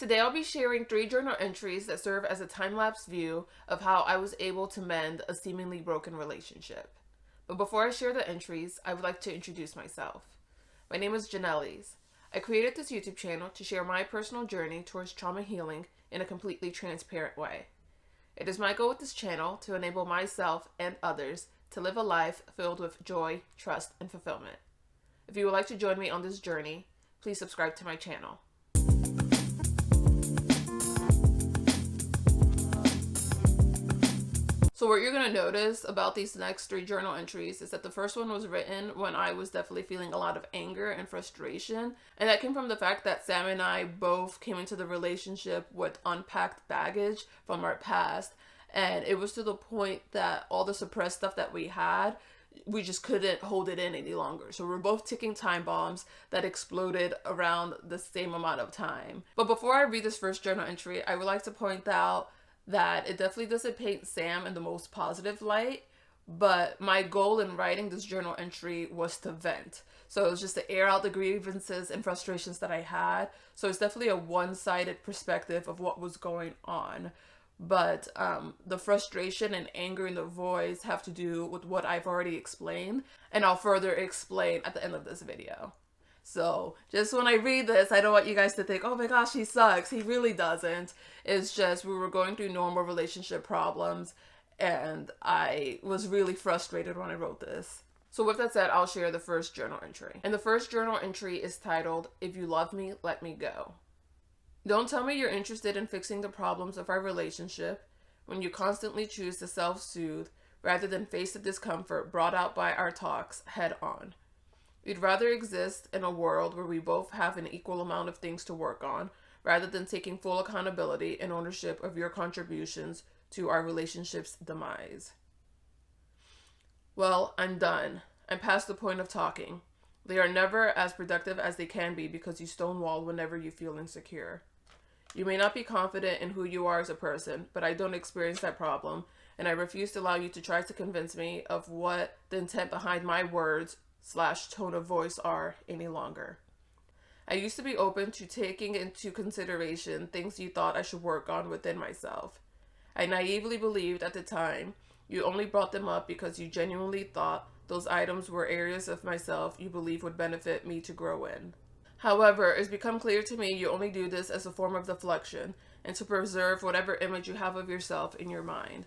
Today I'll be sharing 3 journal entries that serve as a time-lapse view of how I was able to mend a seemingly broken relationship. But before I share the entries, I would like to introduce myself. My name is Janelle's. I created this YouTube channel to share my personal journey towards trauma healing in a completely transparent way. It is my goal with this channel to enable myself and others to live a life filled with joy, trust, and fulfillment. If you would like to join me on this journey, please subscribe to my channel. So what you're going to notice about these next 3 journal entries is that the first one was written when I was definitely feeling a lot of anger and frustration. And that came from the fact that Sam and I both came into the relationship with unpacked baggage from our past. And it was to the point that all the suppressed stuff that we had, we just couldn't hold it in any longer. So we're both ticking time bombs that exploded around the same amount of time. But before I read this first journal entry, I would like to point out that it definitely doesn't paint Sam in the most positive light, but my goal in writing this journal entry was to vent. So it was just to air out the grievances and frustrations that I had. So it's definitely a one-sided perspective of what was going on. But the frustration and anger in the voice have to do with what I've already explained, and I'll further explain at the end of this video. So just when I read this, I don't want you guys to think, oh my gosh, he sucks. He really doesn't. It's just we were going through normal relationship problems, and I was really frustrated when I wrote this. So with that said, I'll share the first journal entry. And the first journal entry is titled, "If You Love Me, Let Me Go." Don't tell me you're interested in fixing the problems of our relationship when you constantly choose to self-soothe rather than face the discomfort brought out by our talks head on. We'd rather exist in a world where we both have an equal amount of things to work on, rather than taking full accountability and ownership of your contributions to our relationship's demise. Well, I'm done. I'm past the point of talking. They are never as productive as they can be because you stonewall whenever you feel insecure. You may not be confident in who you are as a person, but I don't experience that problem, and I refuse to allow you to try to convince me of what the intent behind my words/tone of voice are any longer. I used to be open to taking into consideration things you thought I should work on within myself. I naively believed at the time you only brought them up because you genuinely thought those items were areas of myself you believe would benefit me to grow in. However, it's become clear to me you only do this as a form of deflection and to preserve whatever image you have of yourself in your mind.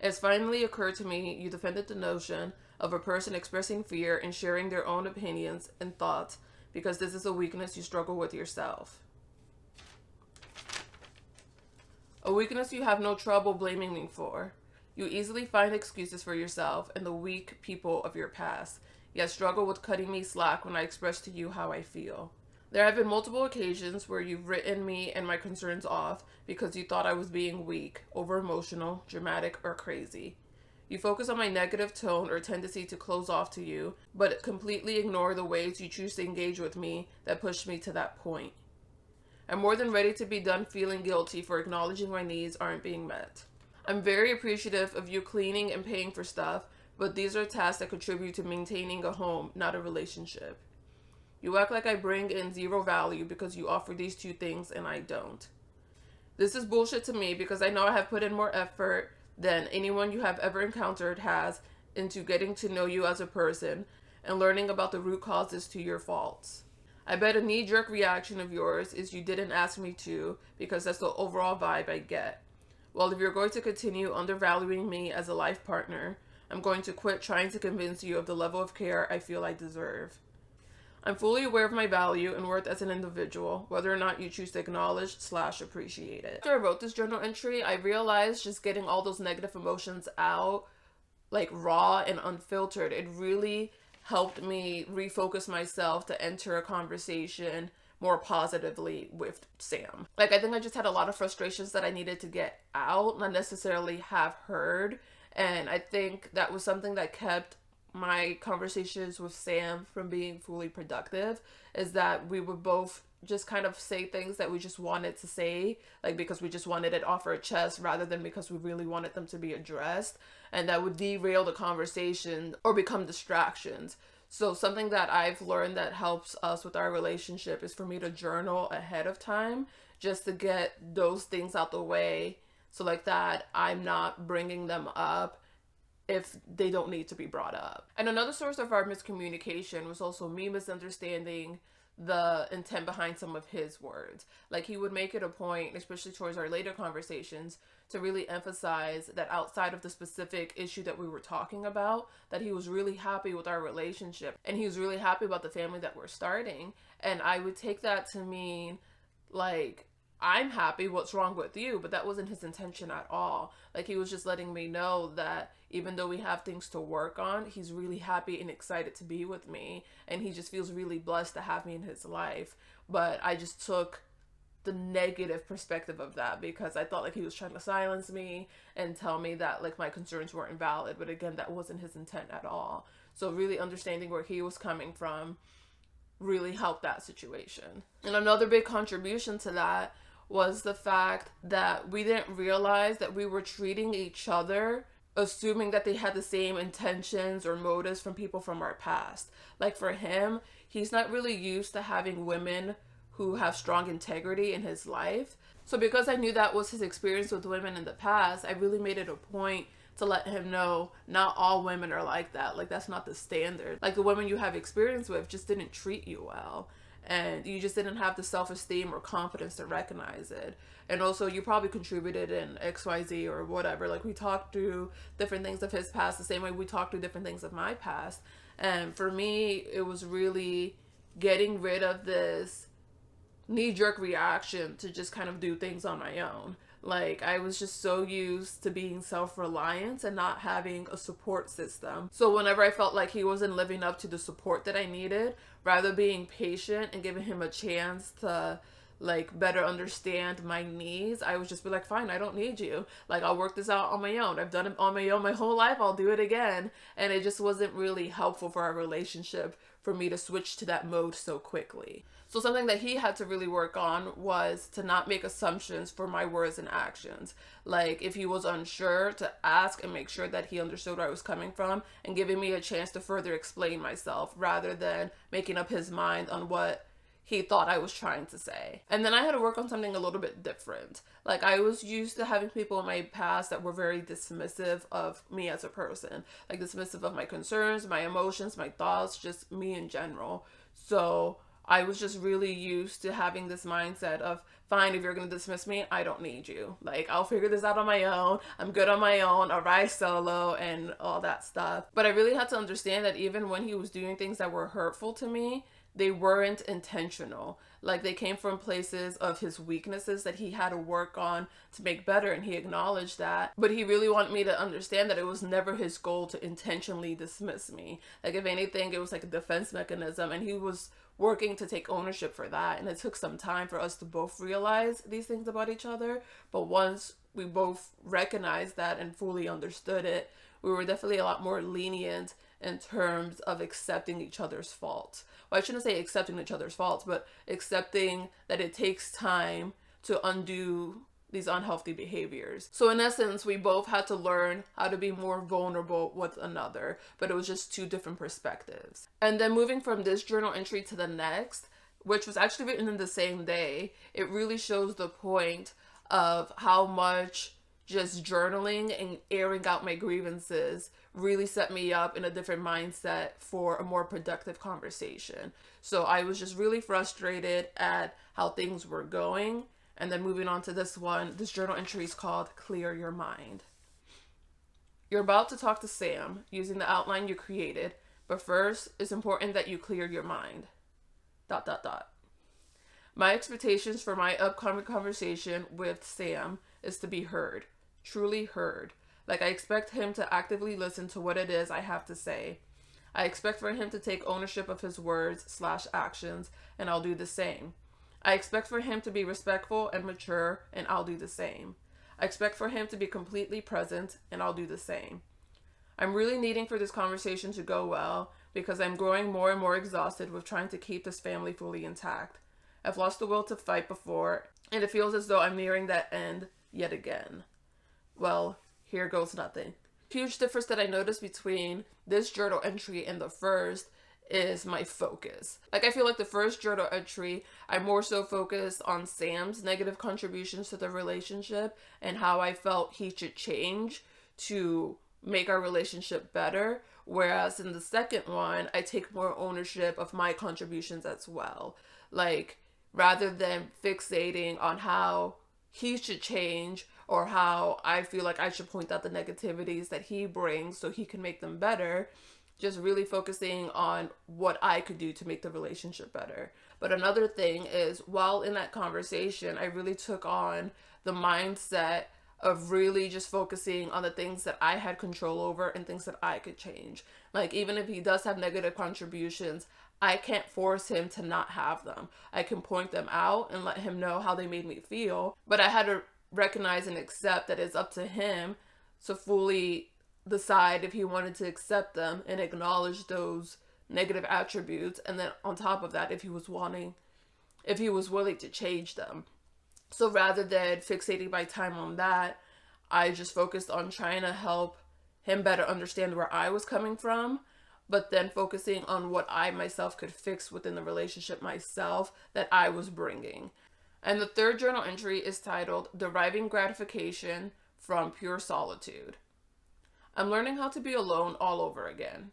It's finally occurred to me you defended the notion of a person expressing fear and sharing their own opinions and thoughts because this is a weakness you struggle with yourself. A weakness you have no trouble blaming me for. You easily find excuses for yourself and the weak people of your past, yet struggle with cutting me slack when I express to you how I feel. There have been multiple occasions where you've written me and my concerns off because you thought I was being weak, over-emotional, dramatic, or crazy. You focus on my negative tone or tendency to close off to you, but completely ignore the ways you choose to engage with me that pushed me to that point. I'm more than ready to be done feeling guilty for acknowledging my needs aren't being met. I'm very appreciative of you cleaning and paying for stuff, but these are tasks that contribute to maintaining a home, not a relationship. You act like I bring in zero value because you offer these 2 things and I don't. This is bullshit to me because I know I have put in more effort than anyone you have ever encountered has into getting to know you as a person and learning about the root causes to your faults. I bet a knee-jerk reaction of yours is you didn't ask me to because that's the overall vibe I get. Well, if you're going to continue undervaluing me as a life partner, I'm going to quit trying to convince you of the level of care I feel I deserve. I'm fully aware of my value and worth as an individual, whether or not you choose to acknowledge/appreciate it. After I wrote this journal entry, I realized just getting all those negative emotions out, like raw and unfiltered, it really helped me refocus myself to enter a conversation more positively with Sam. Like, I think I just had a lot of frustrations that I needed to get out, not necessarily have heard. And I think that was something that kept my conversations with Sam from being fully productive, is that we would both just kind of say things that we just wanted to say, like because we just wanted it off our chest rather than because we really wanted them to be addressed, and that would derail the conversation or become distractions. So something that I've learned that helps us with our relationship is for me to journal ahead of time, just to get those things out the way, so like that I'm not bringing them up if they don't need to be brought up. And another source of our miscommunication was also me misunderstanding the intent behind some of his words. Like, he would make it a point, especially towards our later conversations, to really emphasize that outside of the specific issue that we were talking about, that he was really happy with our relationship and he was really happy about the family that we're starting. And I would take that to mean, like, I'm happy, what's wrong with you? But that wasn't his intention at all. Like, he was just letting me know that even though we have things to work on, he's really happy and excited to be with me, and he just feels really blessed to have me in his life. But I just took the negative perspective of that because I thought like he was trying to silence me and tell me that like my concerns weren't valid. But again, that wasn't his intent at all. So really understanding where he was coming from really helped that situation. And another big contribution to that was the fact that we didn't realize that we were treating each other assuming that they had the same intentions or motives from people from our past. Like, for him, he's not really used to having women who have strong integrity in his life. So because I knew that was his experience with women in the past, I really made it a point to let him know not all women are like that. Like, that's not the standard. Like, the women you have experience with just didn't treat you well. And you just didn't have the self-esteem or confidence to recognize it. And also, you probably contributed in XYZ or whatever. Like, we talked through different things of his past the same way we talked through different things of my past. And for me, it was really getting rid of this knee-jerk reaction to just kind of do things on my own. Like, I was just so used to being self-reliant and not having a support system. So whenever I felt like he wasn't living up to the support that I needed, rather being patient and giving him a chance to like better understand my needs, I would just be like, fine, I don't need you. Like, I'll work this out on my own. I've done it on my own my whole life. I'll do it again. And it just wasn't really helpful for our relationship for me to switch to that mode so quickly. So something that he had to really work on was to not make assumptions for my words and actions. Like, if he was unsure, to ask and make sure that he understood where I was coming from and giving me a chance to further explain myself rather than making up his mind on what he thought I was trying to say. And then I had to work on something a little bit different. Like, I was used to having people in my past that were very dismissive of me as a person. Like, dismissive of my concerns, my emotions, my thoughts, just me in general. So I was just really used to having this mindset of, fine, if you're going to dismiss me, I don't need you. Like, I'll figure this out on my own. I'm good on my own. I'll rise solo and all that stuff. But I really had to understand that even when he was doing things that were hurtful to me, they weren't intentional. Like, they came from places of his weaknesses that he had to work on to make better, and he acknowledged that. But he really wanted me to understand that it was never his goal to intentionally dismiss me. Like, if anything, it was like a defense mechanism, and he was working to take ownership for that. And it took some time for us to both realize these things about each other. But once we both recognized that and fully understood it, we were definitely a lot more lenient in terms of accepting each other's faults. Well, I shouldn't say accepting each other's faults, but accepting that it takes time to undo these unhealthy behaviors. So in essence, we both had to learn how to be more vulnerable with another, but it was just two different perspectives. And then moving from this journal entry to the next, which was actually written in the same day, it really shows the point of how much just journaling and airing out my grievances really set me up in a different mindset for a more productive conversation. So I was just really frustrated at how things were going. And then moving on to this one, this journal entry is called Clear Your Mind. You're about to talk to Sam using the outline you created, but first, it's important that you clear your mind. ... My expectations for my upcoming conversation with Sam is to be heard, truly heard. Like, I expect him to actively listen to what it is I have to say. I expect for him to take ownership of his words/actions, and I'll do the same. I expect for him to be respectful and mature, and I'll do the same. I expect for him to be completely present, and I'll do the same. I'm really needing for this conversation to go well because I'm growing more and more exhausted with trying to keep this family fully intact. I've lost the will to fight before, and it feels as though I'm nearing that end yet again. Well, here goes nothing. Huge difference that I noticed between this journal entry and the first is my focus. Like, I feel like the first journal entry, I more so focused on Sam's negative contributions to the relationship and how I felt he should change to make our relationship better. Whereas in the second one, I take more ownership of my contributions as well. Like, rather than fixating on how he should change or how I feel like I should point out the negativities that he brings so he can make them better, just really focusing on what I could do to make the relationship better. But another thing is, while in that conversation, I really took on the mindset of really just focusing on the things that I had control over and things that I could change. Like, even if he does have negative contributions, I can't force him to not have them. I can point them out and let him know how they made me feel, but I had to recognize and accept that it's up to him to fully decide if he wanted to accept them and acknowledge those negative attributes, and then on top of that, if he was willing to change them. So rather than fixating my time on that, I just focused on trying to help him better understand where I was coming from, but then focusing on what I myself could fix within the relationship myself that I was bringing. And the third journal entry is titled Deriving Gratification from Pure Solitude. I'm learning how to be alone all over again.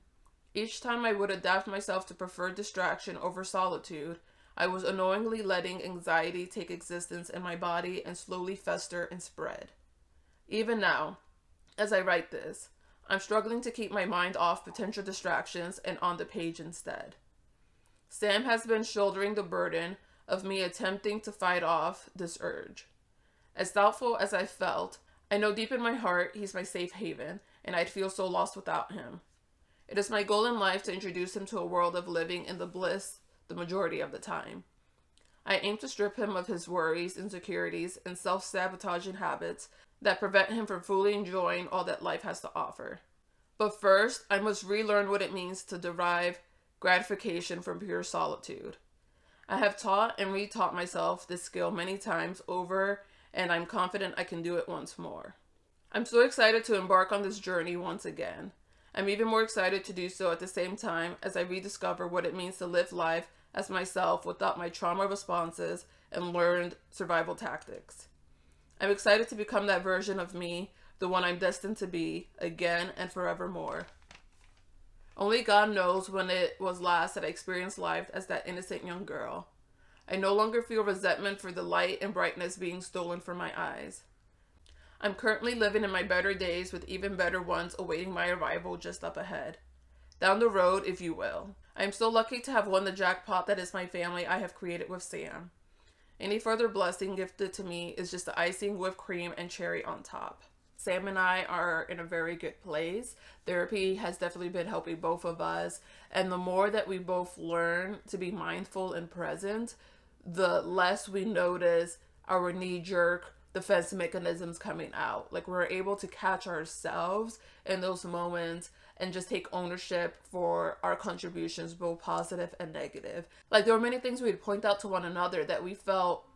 Each time I would adapt myself to prefer distraction over solitude, I was unknowingly letting anxiety take existence in my body and slowly fester and spread. Even now, as I write this, I'm struggling to keep my mind off potential distractions and on the page instead. Sam has been shouldering the burden of me attempting to fight off this urge. As doubtful as I felt, I know deep in my heart he's my safe haven, and I'd feel so lost without him. It is my goal in life to introduce him to a world of living in the bliss the majority of the time. I aim to strip him of his worries, insecurities, and self-sabotaging habits that prevent him from fully enjoying all that life has to offer. But first, I must relearn what it means to derive gratification from pure solitude. I have taught and retaught myself this skill many times over, and I'm confident I can do it once more. I'm so excited to embark on this journey once again. I'm even more excited to do so at the same time as I rediscover what it means to live life as myself without my trauma responses and learned survival tactics. I'm excited to become that version of me, the one I'm destined to be, again and forevermore. Only God knows when it was last that I experienced life as that innocent young girl. I no longer feel resentment for the light and brightness being stolen from my eyes. I'm currently living in my better days with even better ones awaiting my arrival just up ahead. Down the road, if you will. I am so lucky to have won the jackpot that is my family I have created with Sam. Any further blessing gifted to me is just the icing, whipped cream, and cherry on top. Sam and I are in a very good place. Therapy has definitely been helping both of us. And the more that we both learn to be mindful and present, the less we notice our knee-jerk defense mechanisms coming out. Like, we're able to catch ourselves in those moments and just take ownership for our contributions, both positive and negative. Like, there were many things we'd point out to one another that we felt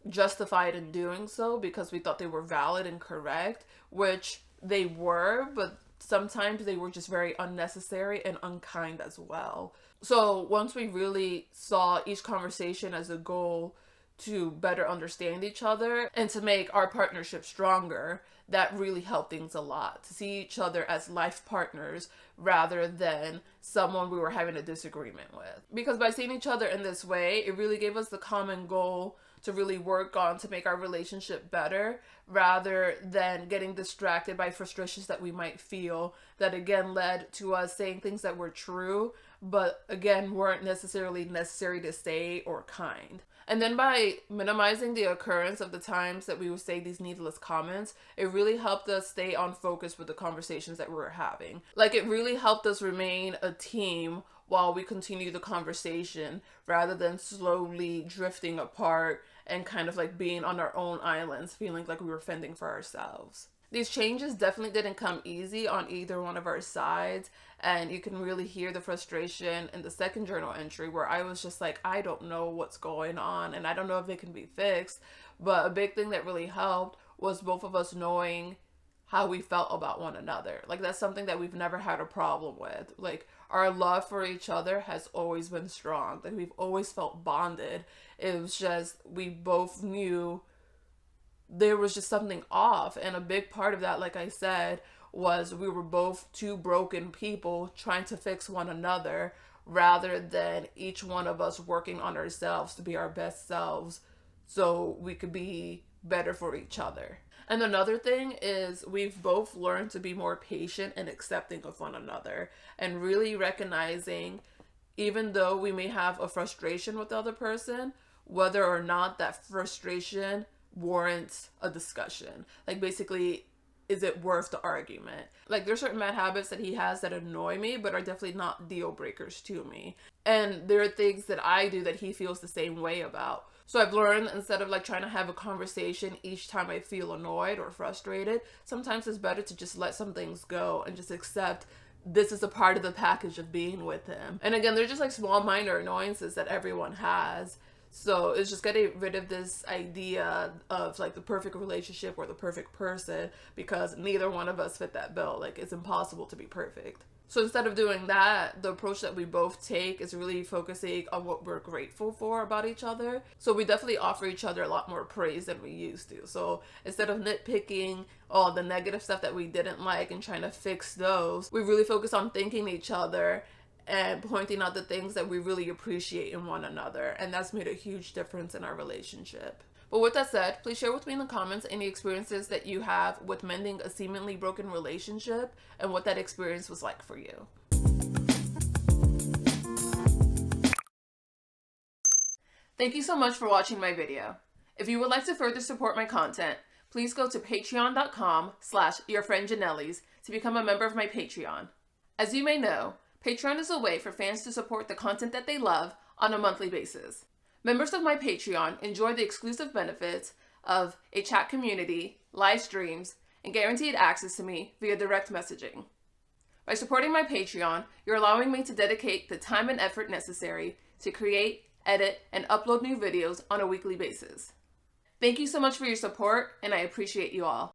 justified in doing so because we thought they were valid and correct, which they were, but sometimes they were just very unnecessary and unkind as well. So once we really saw each conversation as a goal to better understand each other and to make our partnership stronger, that really helped things a lot. To see each other as life partners rather than someone we were having a disagreement with. Because by seeing each other in this way, it really gave us the common goal to really work on to make our relationship better rather than getting distracted by frustrations that we might feel that again led to us saying things that were true but again weren't necessarily necessary to say or kind. And then by minimizing the occurrence of the times that we would say these needless comments, it really helped us stay on focus with the conversations that we were having. Like, it really helped us remain a team while we continue the conversation rather than slowly drifting apart and kind of like being on our own islands, feeling like we were fending for ourselves. These changes definitely didn't come easy on either one of our sides, and you can really hear the frustration in the second journal entry where I was just like, I don't know what's going on and I don't know if it can be fixed. But a big thing that really helped was both of us knowing how we felt about one another. Like, that's something that we've never had a problem with. Like, our love for each other has always been strong. Like, we've always felt bonded. It was just, we both knew there was just something off. And a big part of that, like I said, was we were both two broken people trying to fix one another rather than each one of us working on ourselves to be our best selves so we could be better for each other. And another thing is we've both learned to be more patient and accepting of one another and really recognizing, even though we may have a frustration with the other person, whether or not that frustration warrants a discussion. Like, basically, is it worth the argument? Like, there's certain bad habits that he has that annoy me, but are definitely not deal breakers to me. And there are things that I do that he feels the same way about. So I've learned, instead of like trying to have a conversation each time I feel annoyed or frustrated, sometimes it's better to just let some things go and just accept this is a part of the package of being with him. And again, they're just like small minor annoyances that everyone has. So it's just getting rid of this idea of like the perfect relationship or the perfect person, because neither one of us fit that bill. Like, it's impossible to be perfect. So instead of doing that, the approach that we both take is really focusing on what we're grateful for about each other. So we definitely offer each other a lot more praise than we used to. So instead of nitpicking all the negative stuff that we didn't like and trying to fix those, we really focus on thanking each other and pointing out the things that we really appreciate in one another. And that's made a huge difference in our relationship. But with that said, please share with me in the comments any experiences that you have with mending a seemingly broken relationship and what that experience was like for you. Thank you so much for watching my video. If you would like to further support my content, please go to patreon.com/yourfriendjanellis to become a member of my Patreon. As you may know, Patreon is a way for fans to support the content that they love on a monthly basis. Members of my Patreon enjoy the exclusive benefits of a chat community, live streams, and guaranteed access to me via direct messaging. By supporting my Patreon, you're allowing me to dedicate the time and effort necessary to create, edit, and upload new videos on a weekly basis. Thank you so much for your support, and I appreciate you all.